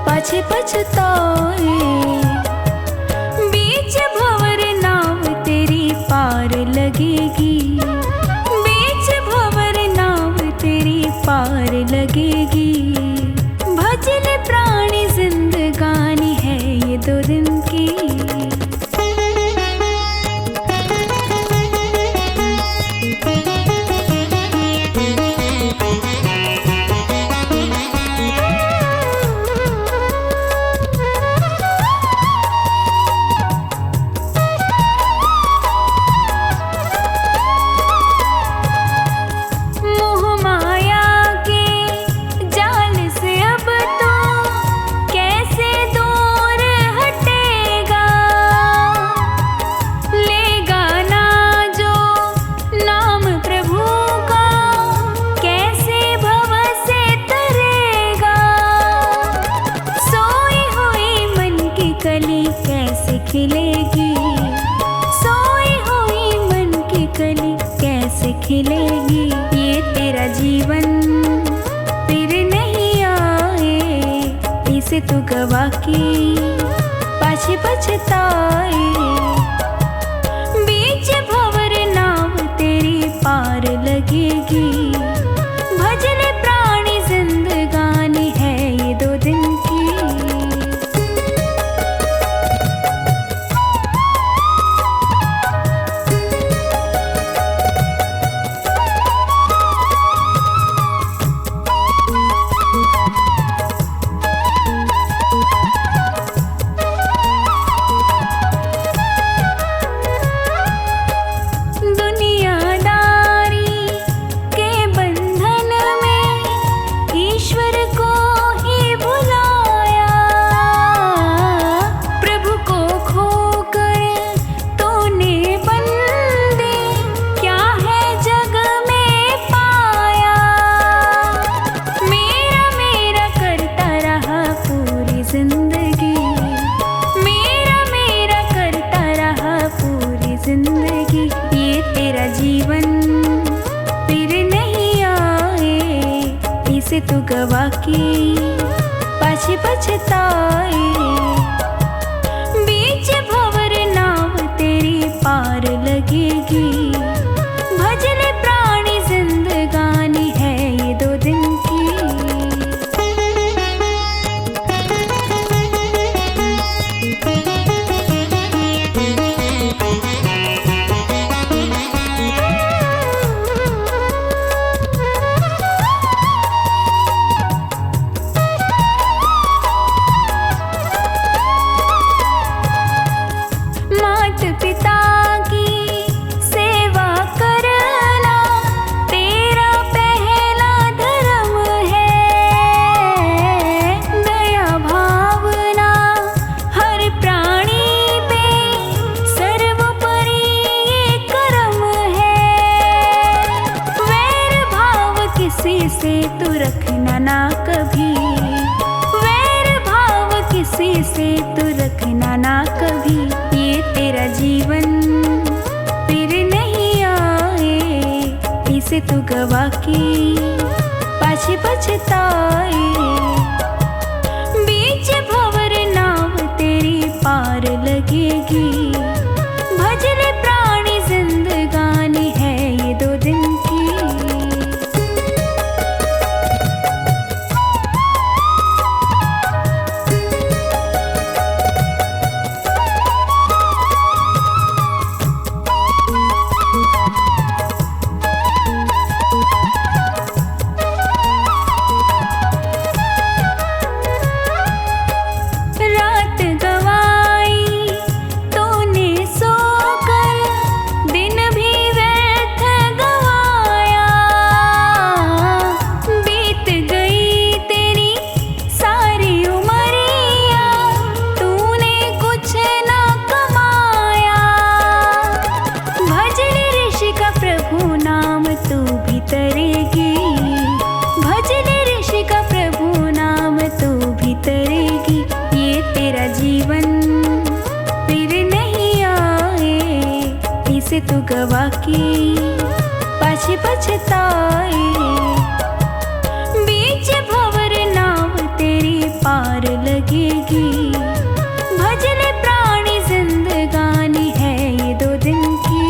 पाछे पछताए। बीच भंवर नाव तेरी पार लगेगी, बीच भंवर नाव तेरी पार लगेगी। भजन प्राणी जिंदगानी है ये 2 दिन की। खिलेगी सोई हुई मन की कली कैसे खिलेगी। ये तेरा जीवन फिर नहीं आए, इसे तू गवा के पाछे पछताए। बीच भंवर नाव तेरी पार लगेगी। भजन प्राणी जिंदगानी है ये 2 दिन की। जिंदगी ये तेरा जीवन फिर नहीं आए, इसे तू गवा के पाछे पछताए। बीच भंवर नाव तेरी पार लगेगी। भजन प्राणी जिंदगानी है ये 2 दिन की। पिता की सेवा करना तेरा पहला धर्म है। दया भावना हर प्राणी पे सर्वोपरि ये कर्म है। वैर भाव किसी से तू रखना ना कभी, वैर भाव किसी से तू रखना ना कभी। ये तेरा जीवन फिर नहीं आए, इसे तू गवा के पाछे पछताए। बीच भंवर नाव तेरी पार लगेगी। भजन प्राणी जिंदगानी है ये 2 दिन की। से तू गवा के पाछे पछताए। बीच भंवर नाव तेरी लगेगी। भज ले प्राणी जिंदगानी है ये 2 दिन की।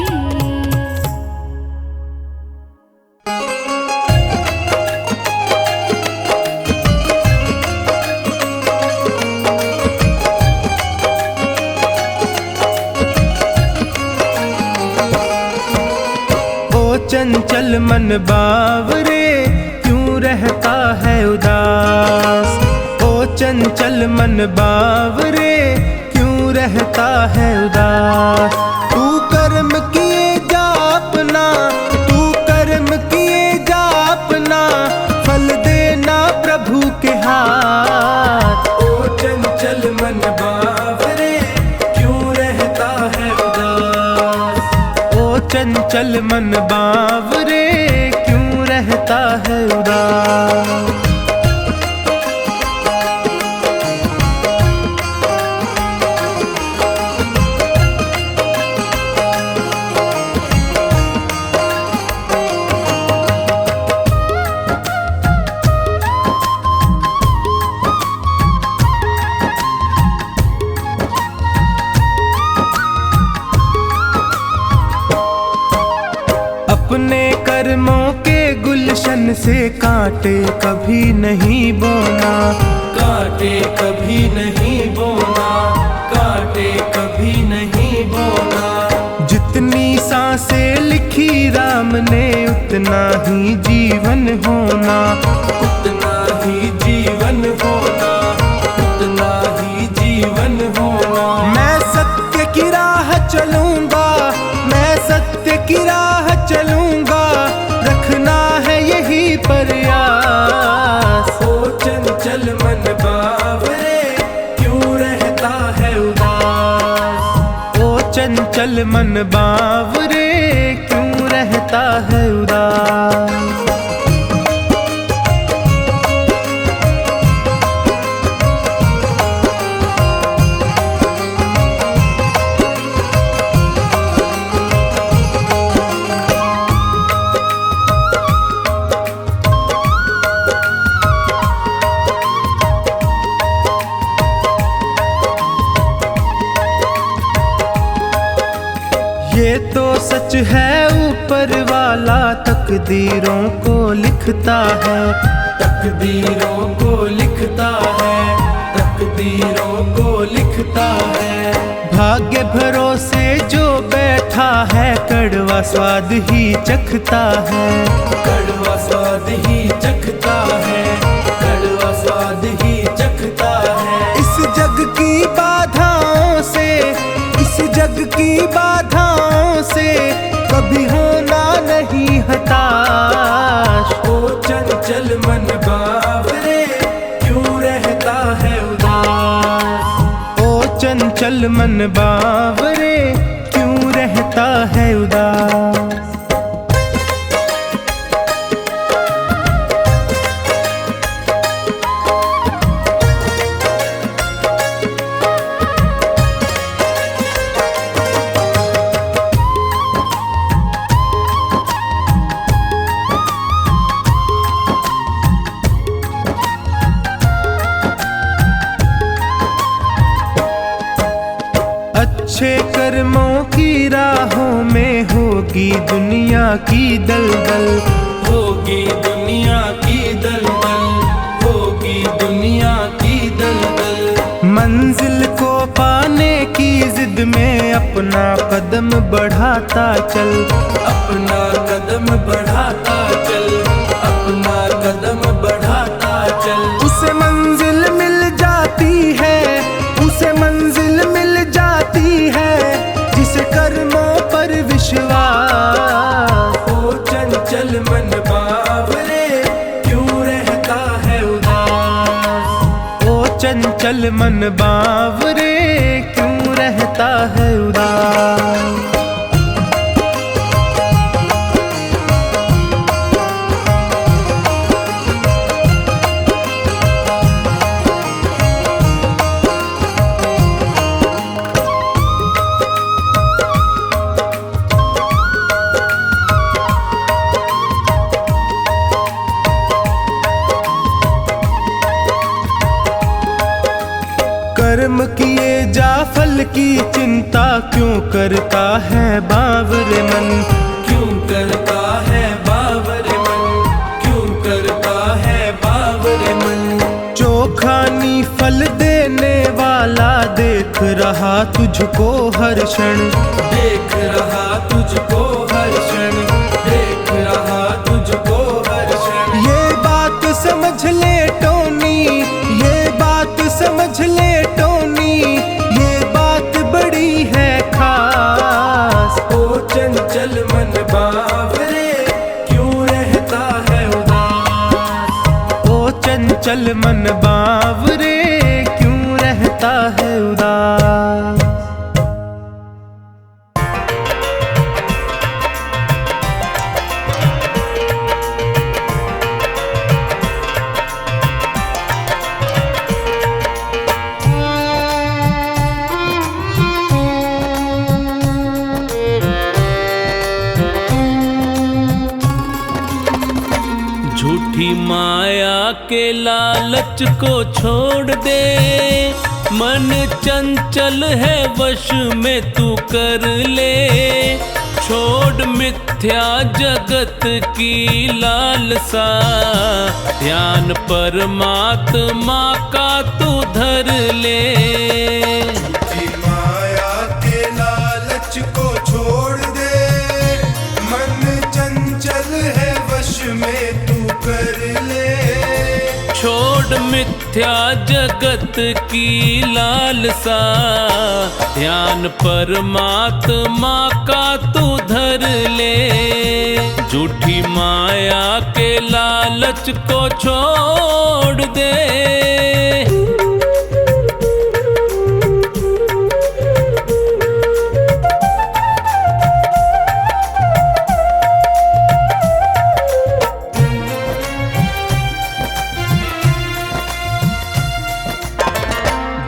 चंचल मन बावरे क्यों रहता है उदास। ओ चंचल मन बावरे क्यों रहता है उदास। तू कर्म किए जा अपना, तू कर्म किए जा अपना, फल देना प्रभु के हाथ। ओ चंचल मन बावरे क्यों रहता है उदास। ओ चंचल मन बावरे क्यों रहता है उदास। अपने कर्मों के गुलशन से कांटे कभी नहीं बोना, कांटे कभी नहीं बोना, कांटे कभी नहीं बोना। जितनी सांसें लिखी राम ने उतना ही जीवन होना, उतना ही जीवन होना, उतना ही जीवन होना। मैं सत्य की राह चलूंगा, मैं सत्य की राह चलूंगा, रखना है यही प्रयास। ओ चंचल मन बावरे क्यों रहता है उदास। ओ चंचल मन बावरे क्यों रहता है उदास। ये तो सच है ऊपर वाला तकदीरों को लिखता है, तकदीरों को लिखता है, तकदीरों को लिखता है। भाग्य भरोसे जो बैठा है कड़वा स्वाद ही चखता है, कड़वा स्वाद ही चखता है, कड़वा स्वाद ही चखता है। इस जग की बाधाओं से, इस जग की बाधाओं से कभी होना नहीं हताश। ओ चंचल मन बावरे क्यों रहता है उदास। ओ चंचल मन बावरे क्यों रहता है उदास। अच्छे कर्मों की राहों में होगी दुनिया की दलदल, होगी दुनिया की दलदल, होगी दुनिया की दलदल। मंजिल को पाने की जिद में अपना कदम बढ़ाता चल, अपना कदम बढ़ाता चल, अपना कदम बढ़ाता चल। उसे मंजिल मिल जाती है, उसे मंजिल मिल जाती है जिसे कर्मों पर विश्वास। ओ चंचल मन बावरे क्यों रहता है उदास। ओ चंचल मन बावरे क्यों रहता है उदास। फल की चिंता क्यों करता है बावरे मन, क्यों करता है बावरे मन, क्यों करता है बावरे मन। चोखानी फल देने वाला देख रहा तुझको हर क्षण, देख रहा तुझको हर क्षण, देख रहा तुझको हर क्षण। ये बात समझ ले टोनी, ये बात समझ ले टोनी, ये बात बड़ी है खास। ओ चंचल मन बावरे क्यों रहता है उदास, ओ चंचल मन बावरे क्यों रहता है उदास। झूठी माया के लालच को छोड़ दे, मन चंचल है वश में तू कर ले। छोड़ मिथ्या जगत की लालसा, ध्यान परमात्मा का तू धर ले। माया के लालच को छोड़ दे, मन चंचल है वश में तू कर ले। छोड़ मिथ्या जगत की लालसा, ध्यान परमात्मा का तू धर ले। झूठी माया के लालच को छोड़ दे।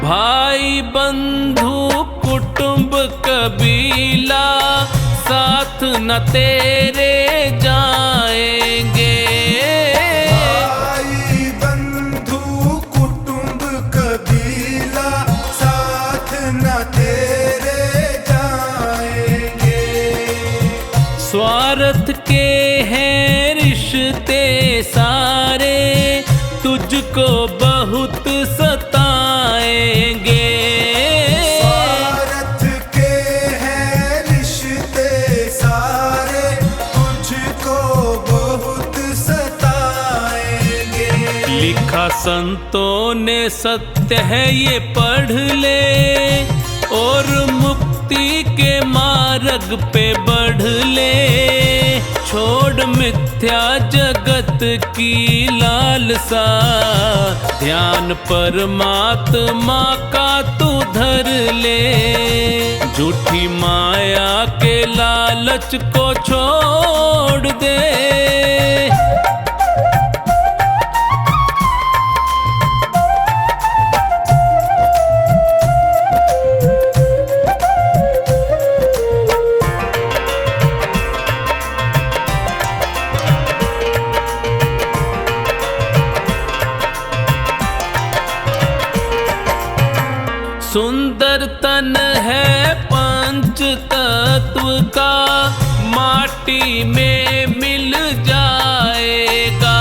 भाई बंधु कुटुंब कबीला साथ न तेरे जाएंगे। भाई बंधु कुटुंब कबीला साथ न तेरे जाएंगे। स्वार्थ के हैं रिश्ते सारे, तुझको बहुत सताएंगे। स्वार्थ के हैं रिश्ते सारे, तुझको बहुत सताएंगे। लिखा संतों ने सत्य है ये पढ़ ले, और मुक्ति के मार्ग पे बढ़ ले। छोड़ मिथ्या जगत की लालसा, ध्यान परमात्मा का तू धर ले। झूठी माया के लालच को छोड़ दे। सुंदर तन है पंच तत्व का, माटी में मिल जाएगा।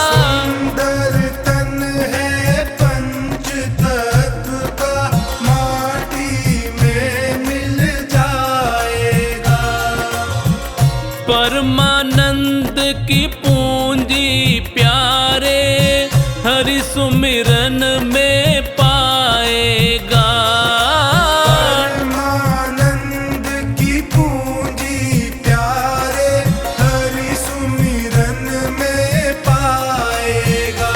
सुंदर तन है पंच तत्व का, माटी में मिल जाएगा। परमानंद की पूंजी प्यारे, हरि सुमिरन में पाएगा। परमानंद की पूंजी प्यारे, हरि सुमिरन में पाएगा।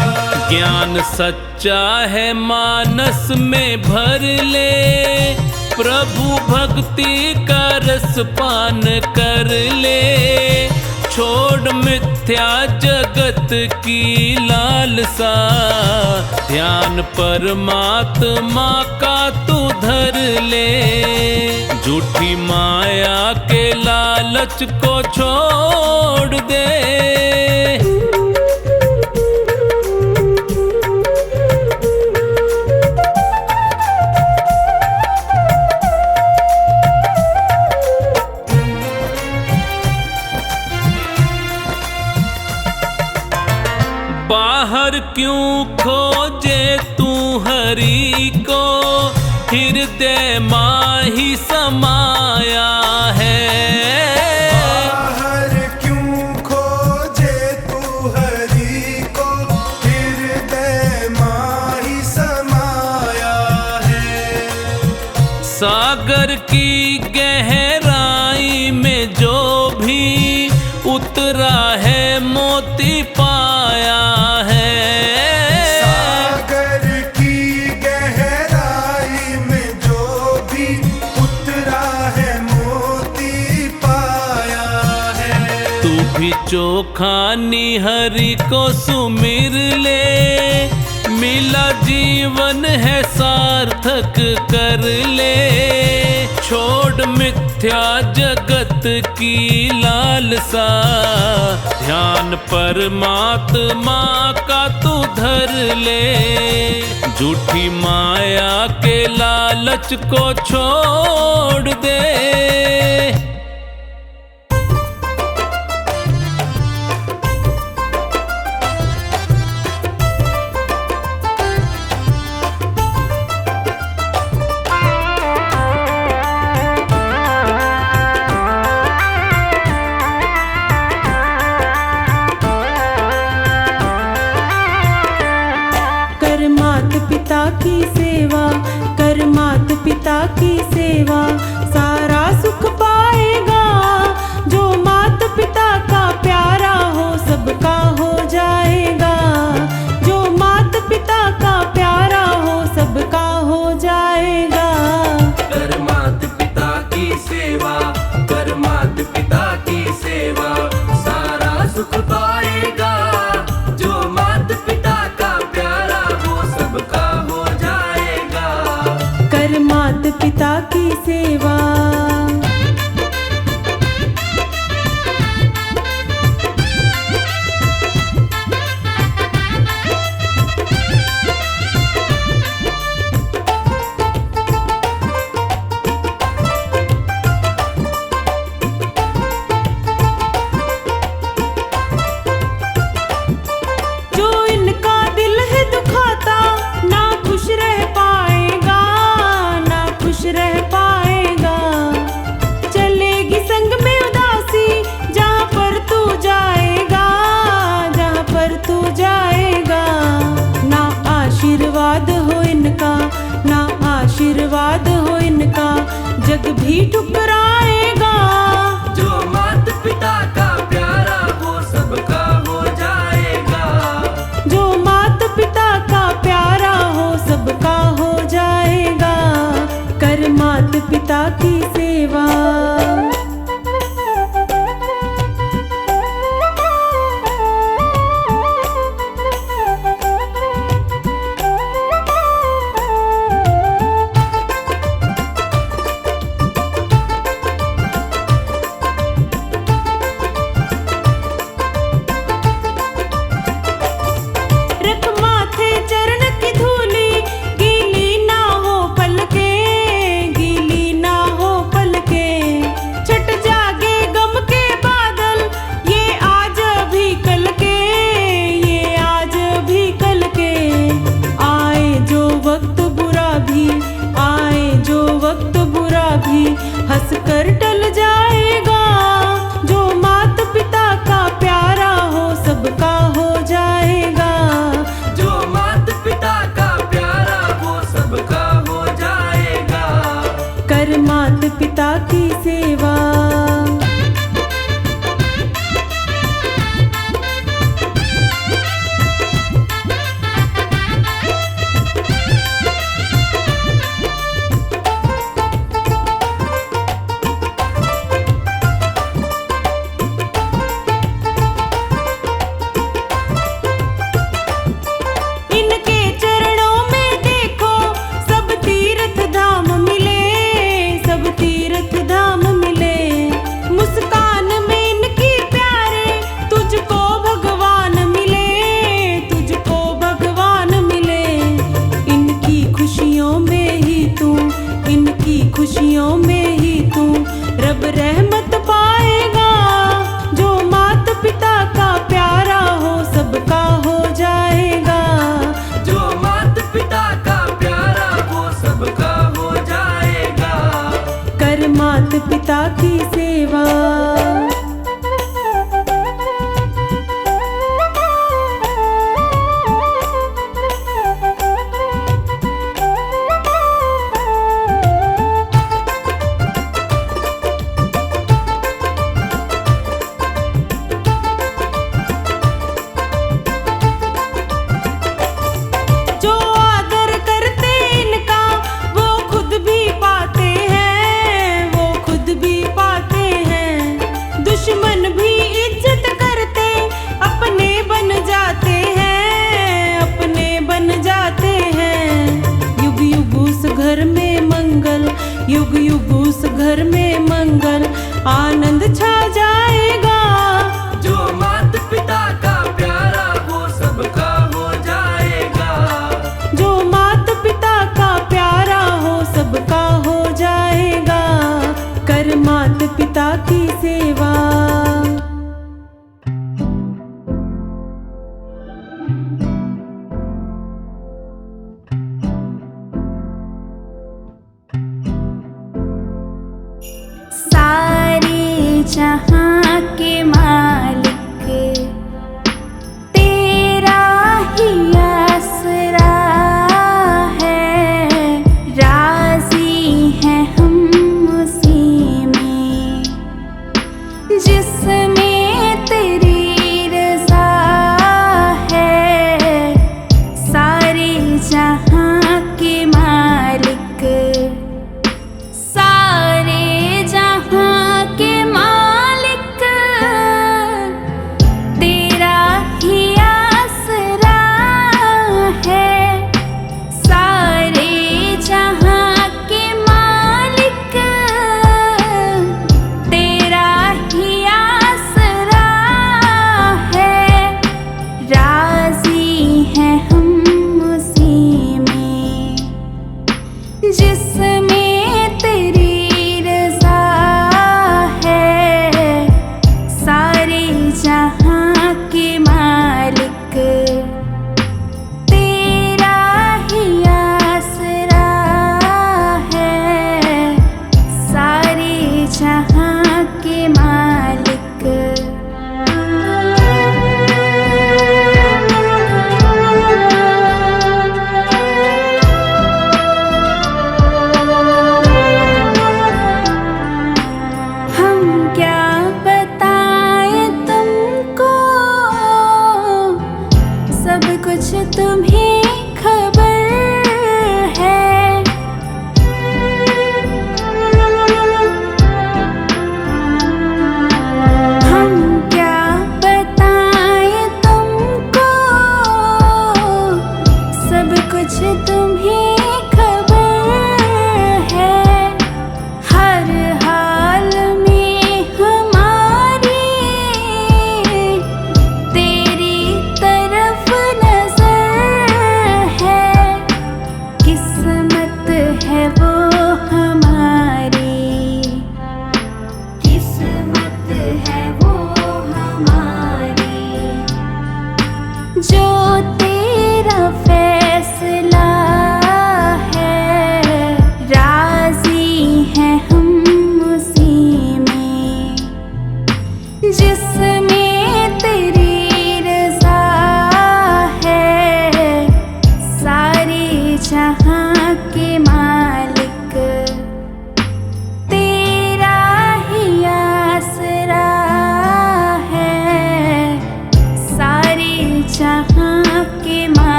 ज्ञान सच्चा है मानस में भर ले, प्रभु भक्ति का रस पान कर ले। छोड़ मिथ्या जगत की लालसा, ध्यान परमात्मा का तू धर ले। झूठी माया के लालच को छोड़ दे। क्यों खोजे तू हरि को, हृदय माही समाया है। बाहर क्यों खोजे तू हरि को, हृदय माही समाया है। सागर की गहराई में जो भी उतरा है मोती पाया है। सागर की गहराई में जो भी उतरा है मोती पाया है। तू भी चोखा निहरि को सुमिर ले, मिला जीवन है सार्थक कर ले। छोड़ मिथ्या जगत की लालसा, ध्यान परमात्मा का तू धर ले। झूठी माया के लालच को छोड़ दे। पिता की सेवा कर, मात पिता की सेवा सारा सुख पाएगा। जो मात पिता का प्यारा हो सबका हो जाएगा। जो मात पिता का प्यारा हो सबका हो जाएगा। कर मात पिता की सेवा, कर मात पिता की सेवा सारा सुख पाएगा। जो मात पिता का प्यारा हो सबका हो जाएगा। कर मात पिता की सेवा। जो इनका दिल है दुखाता ना खुश रह पाएगा, ना खुश रह पाएगा। चलेगी संग में उदासी जहाँ पर तू जाएगा, जहाँ पर तू जाएगा। ना आशीर्वाद हो इनका, ना आशीर्वाद हो इनका, जग भी ठुकराएगा। जो मात पिता का प्यारा हो सबका हो जाएगा। जो मात पिता का प्यारा हो सबका हो जाएगा। कर मात पिता की सेवा। रख माथे चरण की धूली, गीली ना हो पलके, गीली ना हो पलके। छट जागे गम के बादल, ये आज भी कल के, ये आज भी कल के। आए जो वक्त बुरा भी, आए जो वक्त बुरा भी, हंस कर टल जाएगा। जो मात पिता का प्यारा हो सबका हो जाएगा। जो मात पिता का प्यारा हो सबका हो जाएगा। कर मात पिता की सेवा। इनके चरणों में देखो सब तीर्थ धाम मिले, सब तीर्थ धाम मिले। मुस्कान में इनकी प्यारे, तुझको भगवान मिले, तुझको भगवान मिले। इनकी खुशियों में ही तू, इनकी खुशियों में ही तू रब रहमत पाएगा। जो मात पिता का प्यारा हो सबका हो जाएगा। की सेवा। जो आदर करते इनका वो खुद भी पाते हैं, वो खुद भी पाते हैं। दुश्मन भी इज्जत करते अपने बन जाते हैं, अपने बन जाते हैं। युग युग उस घर में मंगल, युग युग उस घर में मंगल, आनंद छा जाएगा। जो माता पिता का प्यारा वो सबका हो जाएगा। जो माता पिता का प्यारा हो सबका हो जाएगा। कर माता पिता की सेवा। सारे जहां के मालिक तेरा ही आसरा है। राजी हैं हम उसी में जिसमें तेरी रज़ा है। सारे जहां के मालिक, सारे जहां के मालिक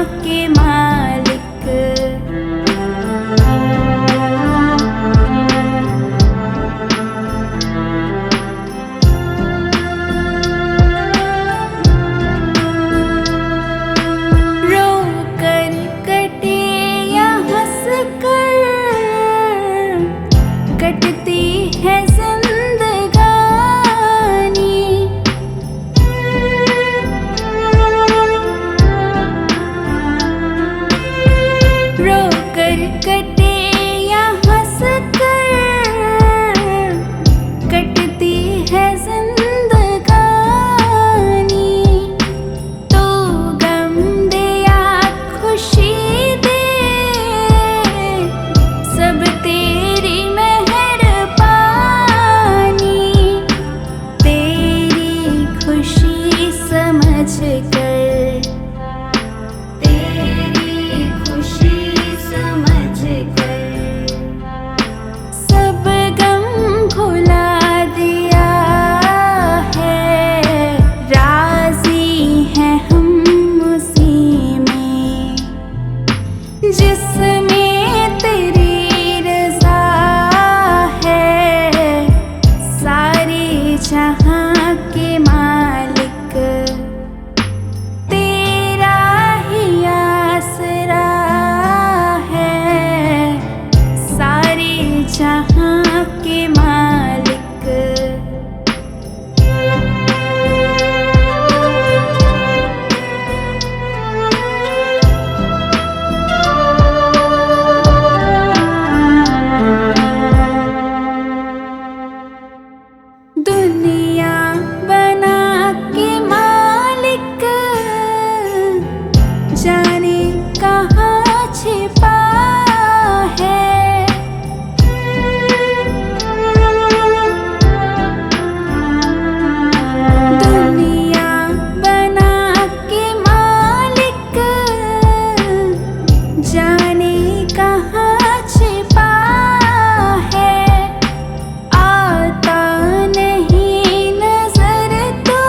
के मालिक। रो कर कटे या हंस कर कटती है जिंदगानी। रो कर कटे या हंस कर कटती है जिंदगानी। तो गम दे या खुशी दे सब तेरी मेहरबानी। तेरी खुशी समझ कर, तेरी खुशी समझ कर सब गम भुला दिया है। राजी हैं हम उसी में जिसमें तेरी रज़ा है। सारे जहां के मालिक तेरा ही आसरा है। सारे जहां के मालिक। दुनिया बना के मालिक जाने कहाँ छिपा है। दुनिया बना के मालिक जाने कहाँ छिपा है। आता नहीं नजर तो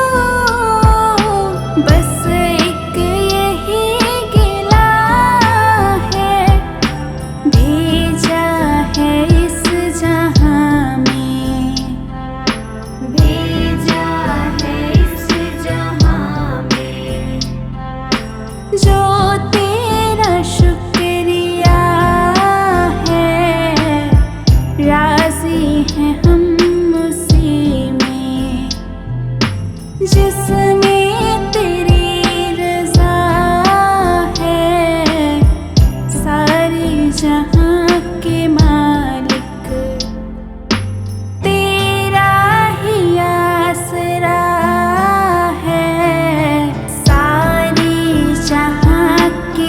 बस एक यही गिला है। भेजा है इस जहां में, भेजा है इस जहां में जो तेरा शुक्रिया है। राजी हैं हम उसी में जिसमें तेरी रज़ा है। सारे जहां के मालिक तेरा ही आसरा है। सारे जहां के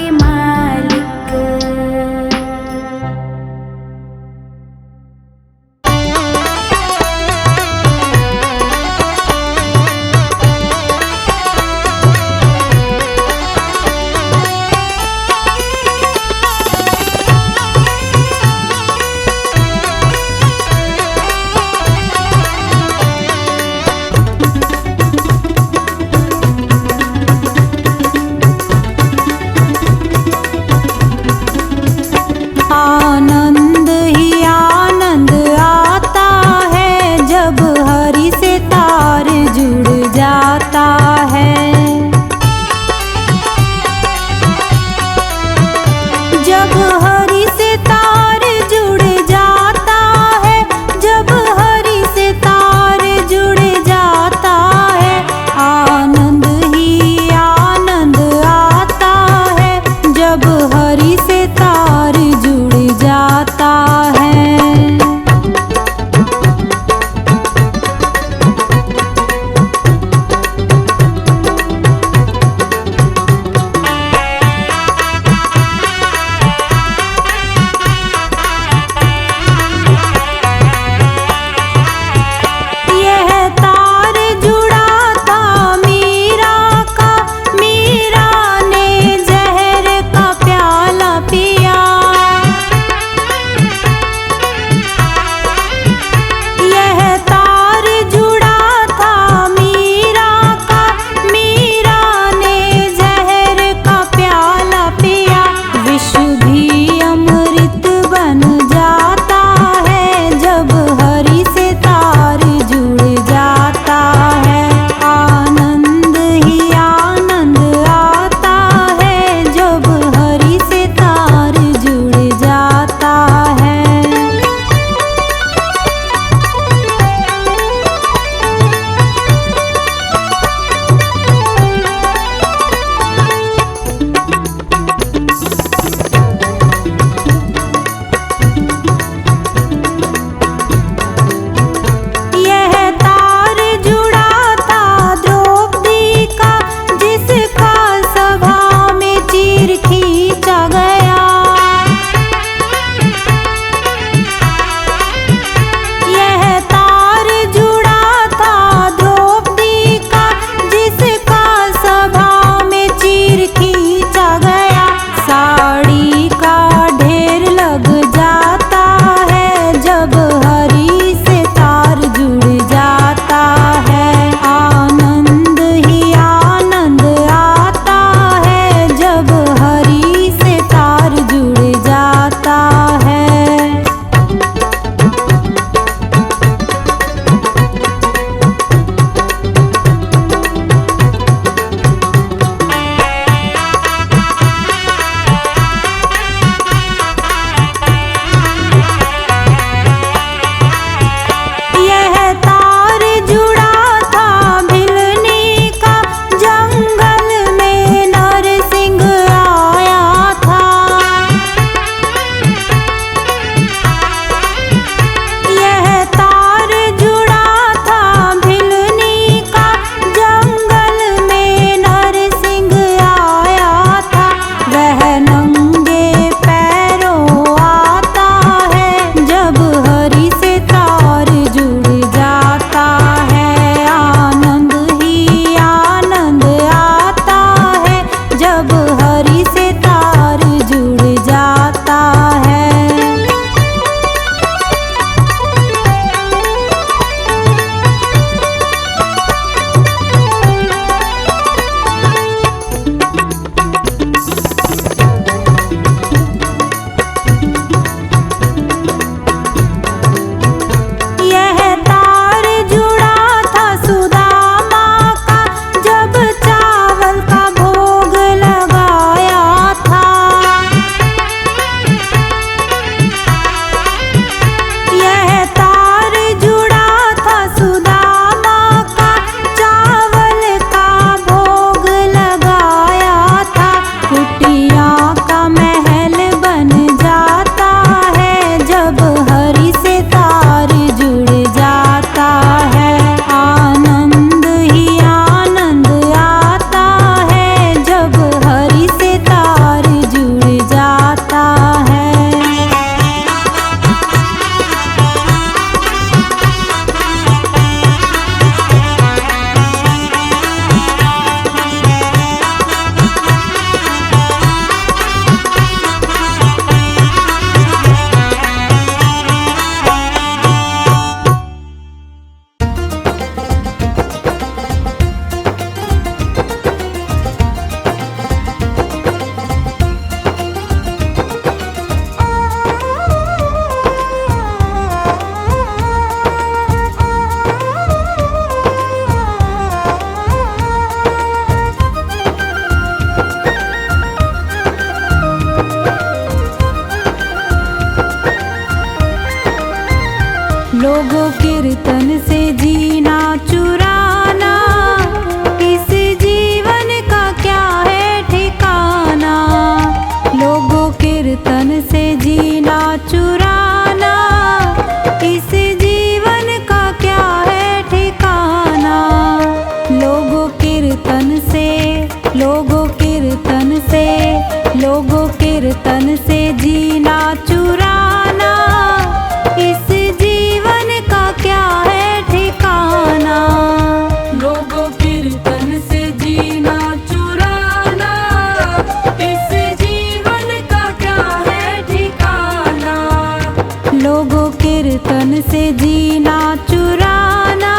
से जीना चुराना,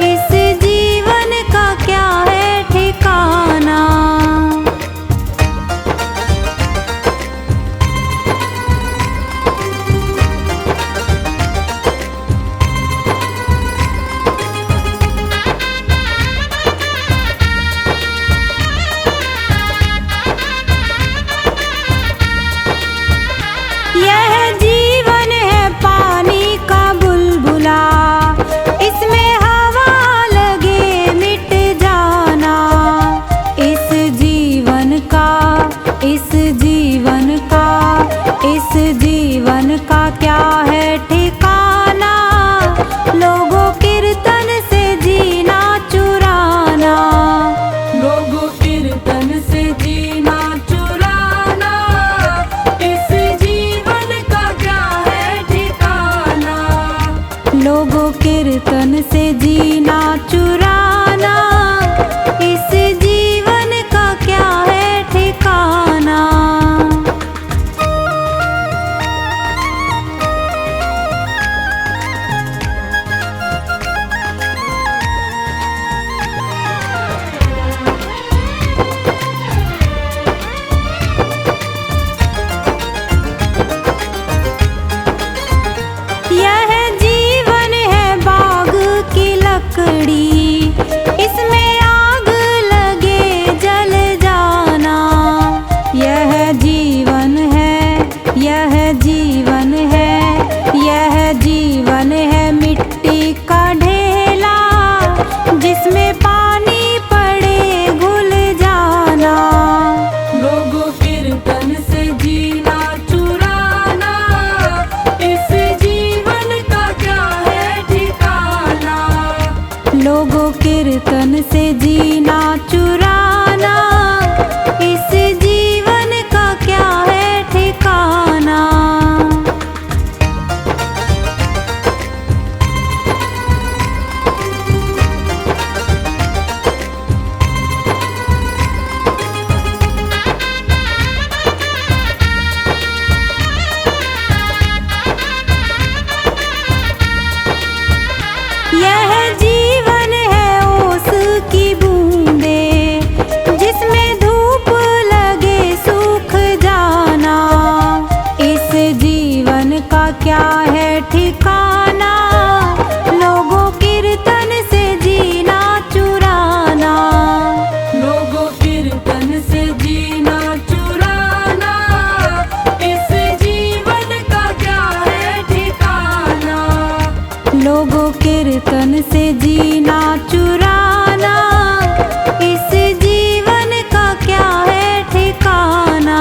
इस जीवन का क्या है ठिकाना। यह जीवन है पानी का बुलबुला, इसमें हवा लगे मिट जाना। इस जीवन का, इस जीवन का, इस जीवन का क्या है ठिकाना। लोगों कीर्तन से जीना चुराना, लोगों कीर्तन से जीना चुराना, इस जीवन का क्या है ठिकाना। लोगों कीर्तन से जीना चुराना, इस जीवन का क्या है ठिकाना। यह जीवन है बाग की लकड़ी, इसमें आग लगे जल जाना। यह जीवन है, यह जीवन है, यह जीवन है मिट्टी का ढेला, जिसमें पानी पड़े घुल जाना। लोगों कीर्तन से जीना चुराना, इस जीवन का क्या है ठिकाना। लोगों कीर्तन से जीना चुराना, इस जीवन का क्या है ठिकाना। यह जीवन है ओस की बूंदे, जिसमें धूप लगे सूख जाना। इस जीवन का क्या है ठिकाना। लोगों कीर्तन से जीना चुराना, लोगों कीर्तन से जीना चुराना, इस जीवन का क्या है ठिकाना। लोगों कीर्तन से जीना चुराना, इस जीवन का क्या है ठिकाना।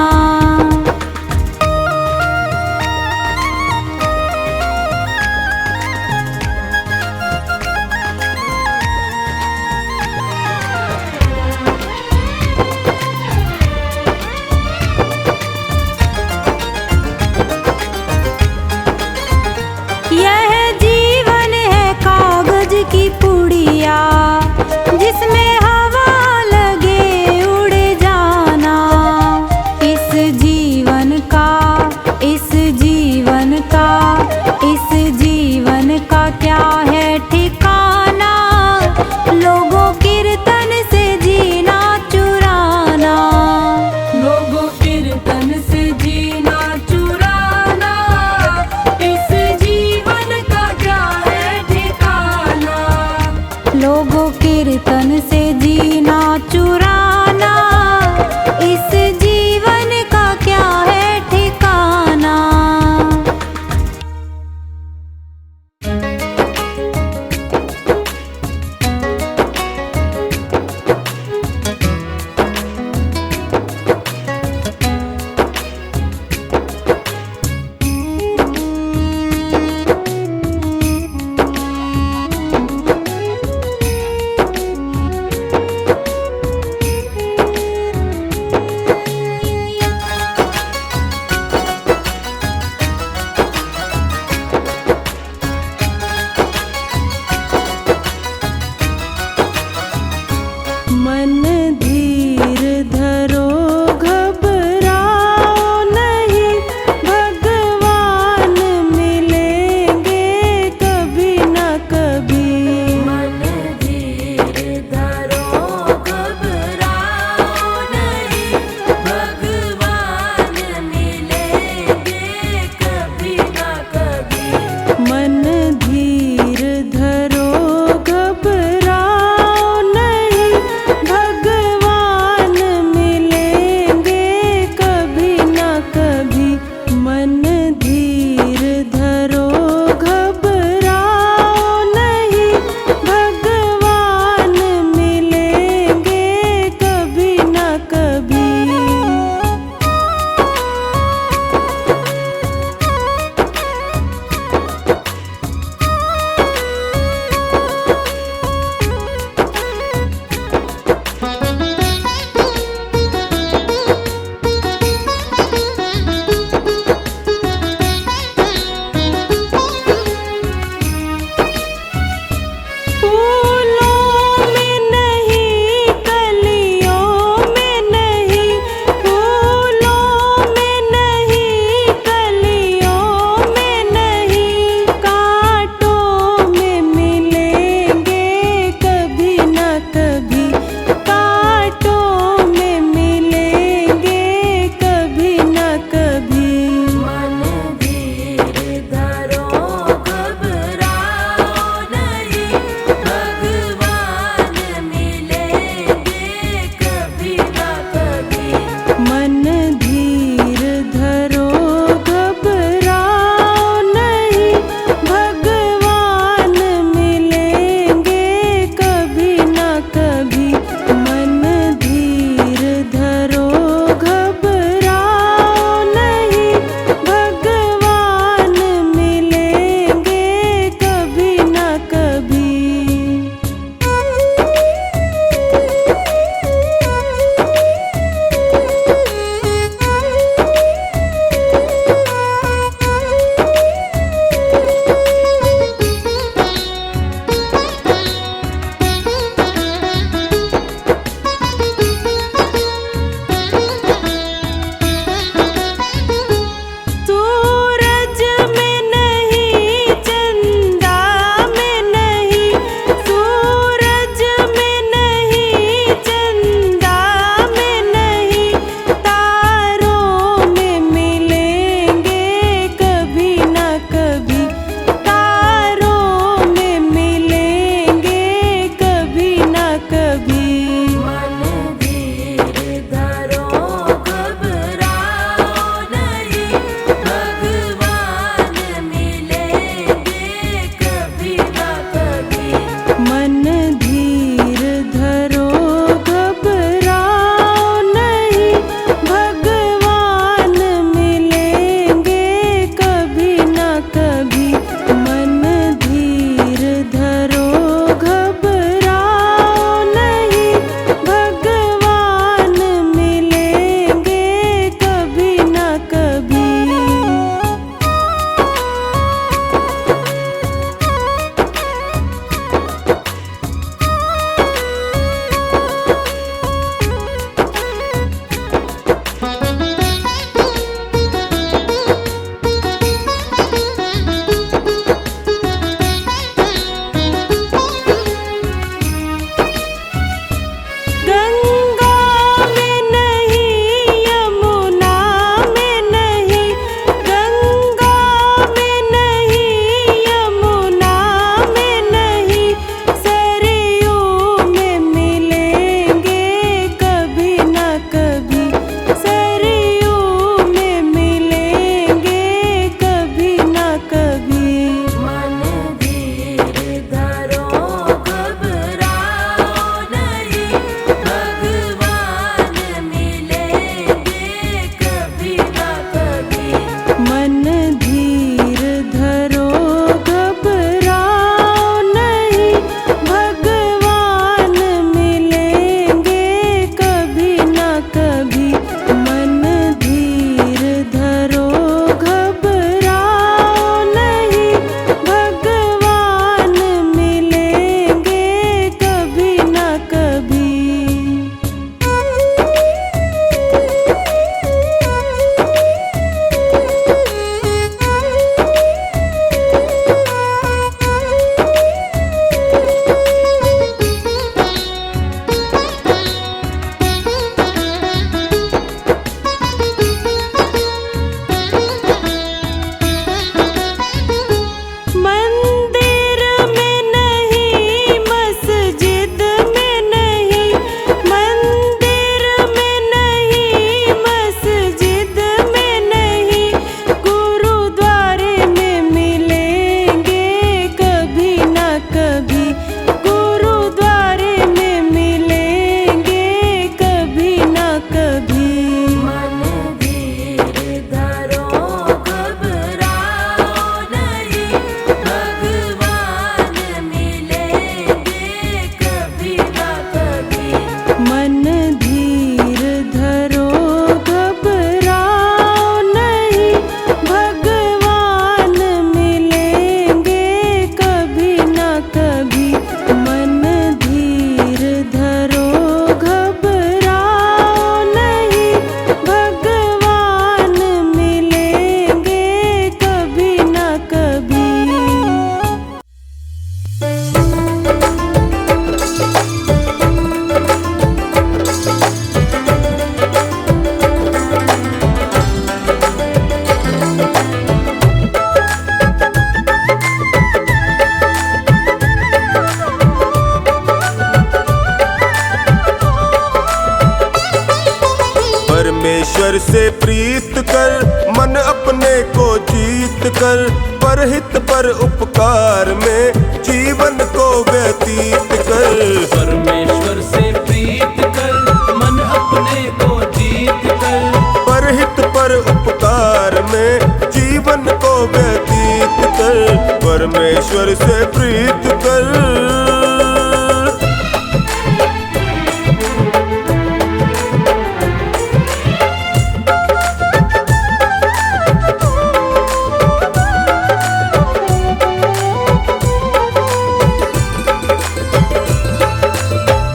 प्रीत कर, मन अपने को जीत कर, परहित पर उपकार में जीवन को व्यतीत कर। परमेश्वर से प्रीत कर, मन अपने को जीत कर, परहित पर उपकार में जीवन को व्यतीत कर, परमेश्वर से प्रीत कर।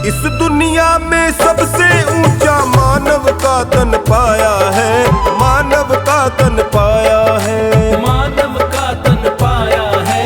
इस दुनिया में सबसे ऊंचा मानव का तन पाया है, मानव का तन पाया है, मानव का तन पाया है,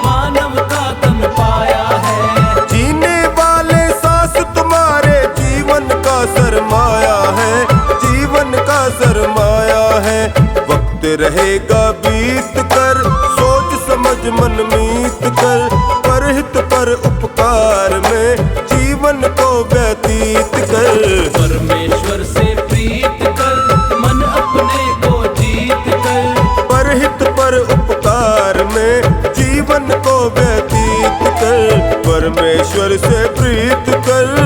मानव का तन पाया है। जीने वाले सांस तुम्हारे जीवन का सरमाया है, जीवन का सरमाया है। वक्त रहेगा बीत कर, सोच समझ मन मीत कर, परहित पर उपकार में जीवन को व्यतीत कर। परमेश्वर से प्रीत कर, मन अपने को जीत कर, परहित पर उपकार में जीवन को व्यतीत कर, परमेश्वर से प्रीत कर।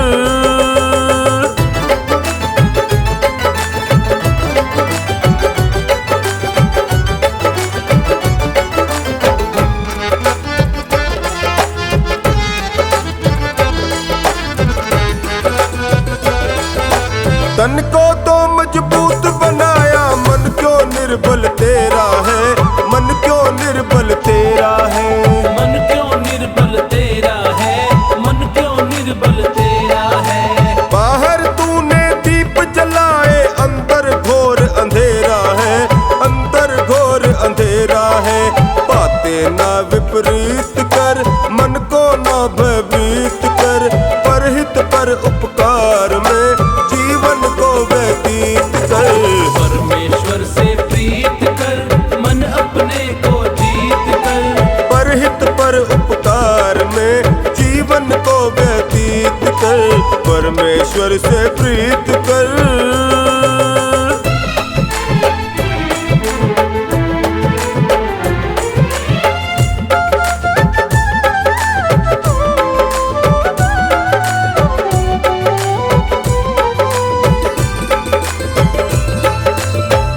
तन को तो मजबूत बनाया, मन क्यों निर्बल तेरा है, मन क्यों निर्बल तेरा है, मन क्यों निर्बल तेरा है, मन क्यों निर्बल तेरा है। बाहर तूने दीप जलाए, अंदर घोर अंधेरा है, अंदर घोर अंधेरा है। बातें ना विपरीत कर, मन को ना भयभीत कर, परहित पर उपकार में जीवन को व्यतीत कर। परमेश्वर से प्रीत कर, मन अपने को जीत कर, परहित पर उपकार में जीवन को व्यतीत कर, परमेश्वर से प्रीत कर।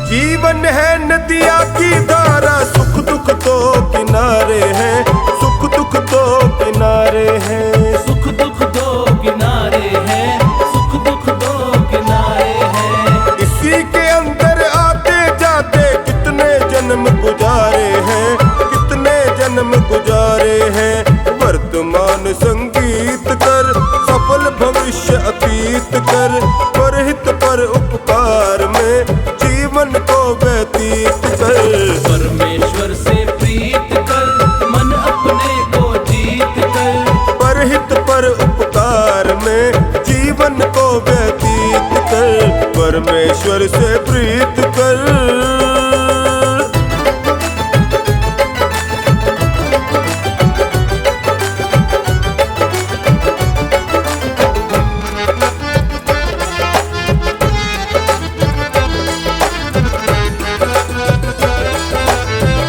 जीवन है नदिया की धारा, सुख दुख तो किनारे हैं, सुख दुख तो किनारे हैं। सुख दुख दो किनारे हैं, सुख दुख दो किनारे हैं। इसी के अंदर आते जाते कितने जन्म गुजारे हैं, कितने जन्म गुजारे हैं। वर्तमान संगीत कर, सफल भविष्य अतीत कर, परहित पर उपकार में जीवन को व्यतीत कर। परमेश्वर से प्रीत कर, मन अपने को जीत कर, परहित पर उपकार में जीवन को व्यतीत कर, परमेश्वर से प्रीत कर।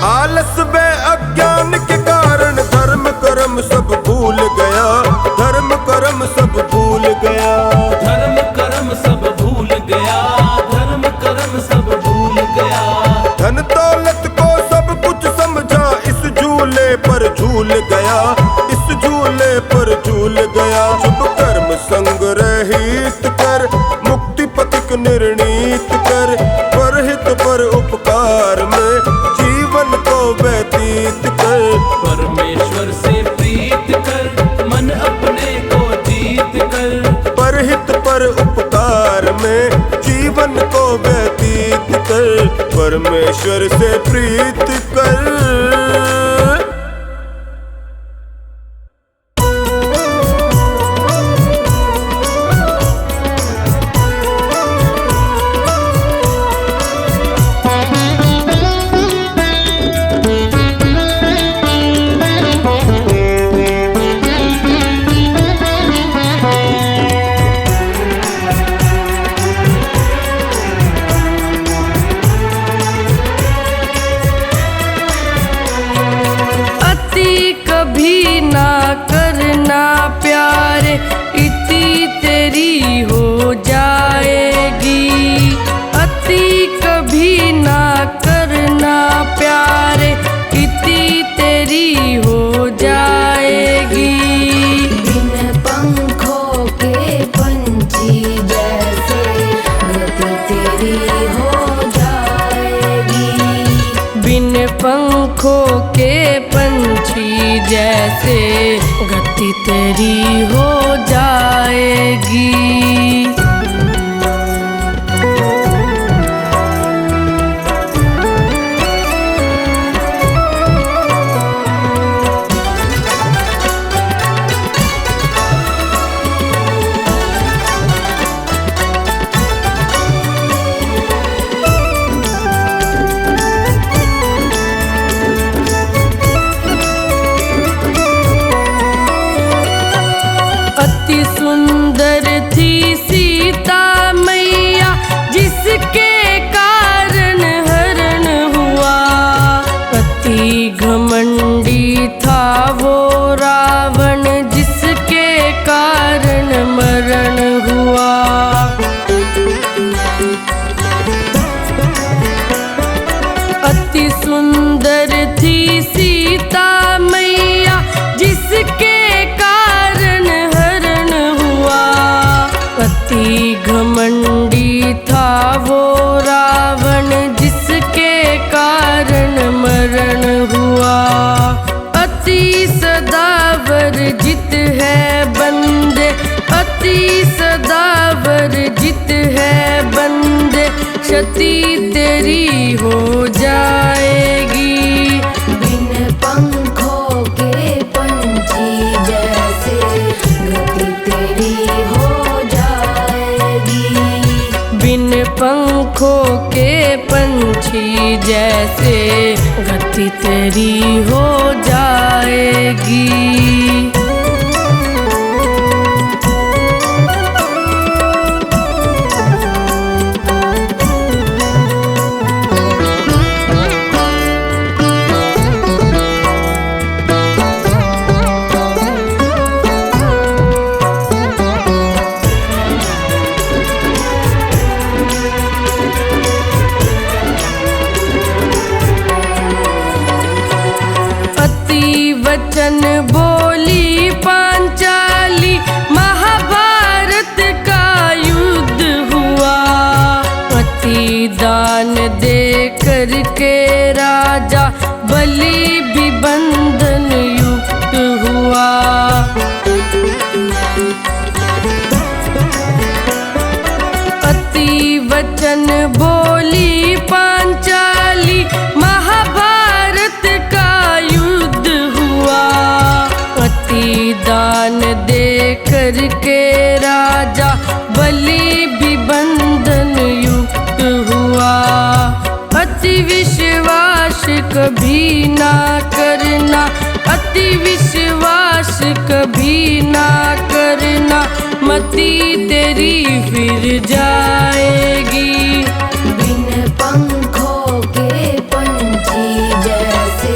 आलस व अज्ञान के कारण धर्म कर्म सब भूल गया, धर्म कर्म सब भूल गया, धर्म कर्म सब भूल गया, धर्म कर्म सब भूल गया। धन दौलत को सब कुछ समझा, इस झूले पर झूल गया, इस झूले पर झूल गया। शुभ कर्म संग रहित कर, मुक्ति पथिक निर्णीत कर, परहित पर उपकार में जीवन को व्यतीत कर। परमेश्वर से प्रीत कर, मन अपने को जीत कर, परहित पर उपकार में जीवन को व्यतीत कर, परमेश्वर से प्रीत कर। हो जाएगी। बिन पंखों के पंछी जैसे गति तेरी हो जाएगी। बिन पंखों के पंछी जैसे गति तेरी हो जाएगी। अति सुंदर थी सीता मैया जिसके कारण हरण हुआ। अति घमंडी था वो रावण जिसके कारण मरण हुआ। अति सुंदर थी सीता मैया जिसके कारण हरण हुआ। अति घमंडी था वो रावण जिसके कारण मरण हुआ। अति सदावर जित है बंदे, अति सदावर जित है बंदे, क्षति तेरी हो जाएगी। बिन पंखों के पंछी जैसे गति तेरी हो जाएगी। बिन पंखों के पंछी जैसे गति तेरी हो जाएगी। वचन बोली पांचाली महाभारत का युद्ध हुआ। अति दान दे करके राजा बलि भी बंधन युक्त हुआ। अति वचन बोली पांचाली महाभारत का युद्ध हुआ। अति दान दे करके राजा बलि भी बंधन युक्त हुआ। अति विश्वास कभी ना करना, अति विश्वास कभी ना करना, मति तेरी फिर जाएगी। बिन पंखों के पंछी जैसे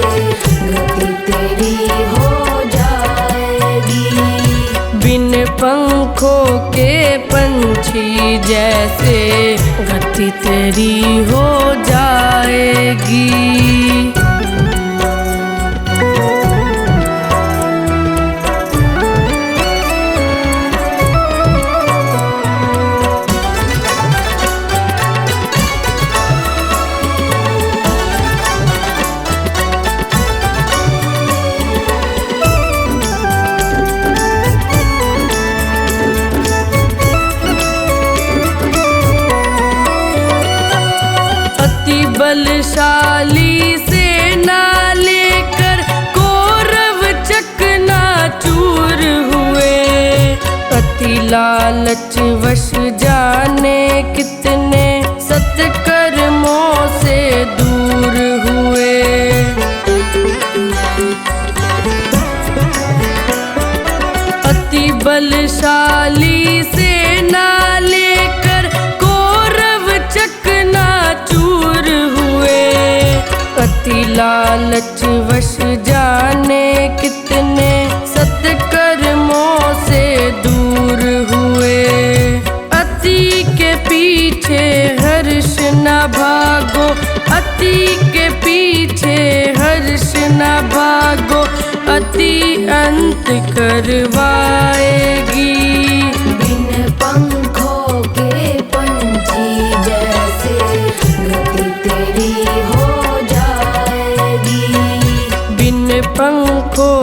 गति तेरी हो जाएगी। बिन पंखों के पंछी जैसे गति तेरी हो जाएगी। बलशाली सेना लेकर कौरव चकनाचूर हुए। अति लालच वश जाने कितने सत्कर्मों से दूर हुए। अति बलशाली सेना लेकर कौरव चकनाचूर हुए। अति लालच वश जाने कितने सत्कर्मों से दूर हुए। अति के पीछे हर्ष न भागो, अति के पीछे हर्ष न न भागो अति अंत करवाएगी। बिन पंखों के पंछी जैसे गति तेरी हो जाएगी। बिन पंखों